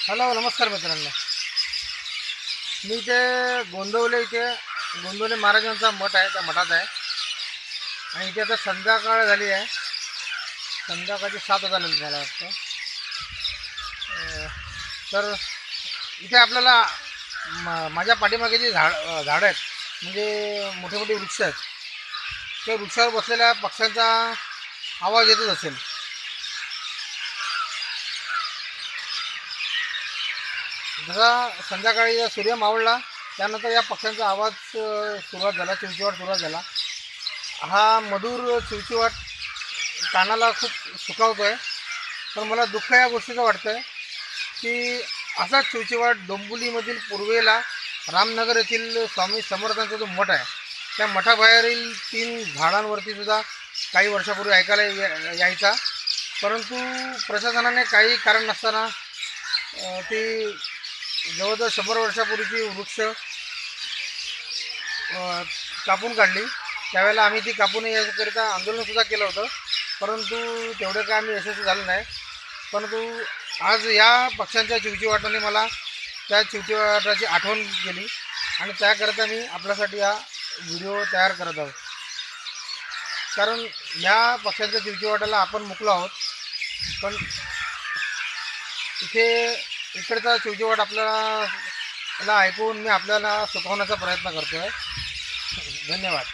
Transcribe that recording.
Hello, नमस्कार मित्रांनो. मी इथे गोंदवले महाराजांचा मठ आहे, त्या मठात आहे. आणि इथे आता संध्याकाळ झाली आहे. संध्याकाळची 7 झालेली मला वाटतं. तर इथे आपल्याला माझ्या पाठीमागे जी झाडं आहेत, म्हणजे मोठे मोठे वृक्ष आहेत, त्या वृक्षावर बसलेल्या पक्ष्यांचा आवाज येतच असेल. जसा संध्याकाळी सूर्य मावळला त्यानंतर या पक्ष्यांचा आवाज सुरुवात झाला, चिवचिवाट सुरुवात झाला. हा मधुर चिवचिवाट कानाला खूप सुखावतो आहे. पण मला दुःख या गोष्टीचं वाटतं आहे की असाच चिवचिवाट डोंबिवलीमधील पूर्वेला रामनगर येथील स्वामी समर्थांचा जो मठ आहे, त्या मठाबाहेरील 3 झाडांवरती सुद्धा काही वर्षापूर्वी ऐकायला यायचा. परंतु प्रशासनाने काही कारण नसताना ती जवळजवळ 100 वर्षापूर्वीची वृक्ष कापून काढली. त्यावेळेला आम्ही ती कापून याकरिता आंदोलनसुद्धा केलं होतं, परंतु तेवढं काय आम्ही यशस्वी झालं नाही. परंतु आज या पक्ष्यांच्या चिवचिवाटाने मला त्या चिवचिवाटाची आठवण केली आणि त्याकरता मी आपल्यासाठी हा व्हिडिओ तयार करत आहोत. कारण या पक्ष्यांच्या चिवचिवाटाला आपण मुकलो आहोत, पण इकडचा चिवचिवाट आपल्याला ऐकून मी आपल्याला सुचवण्याचा प्रयत्न करतो आहे. धन्यवाद.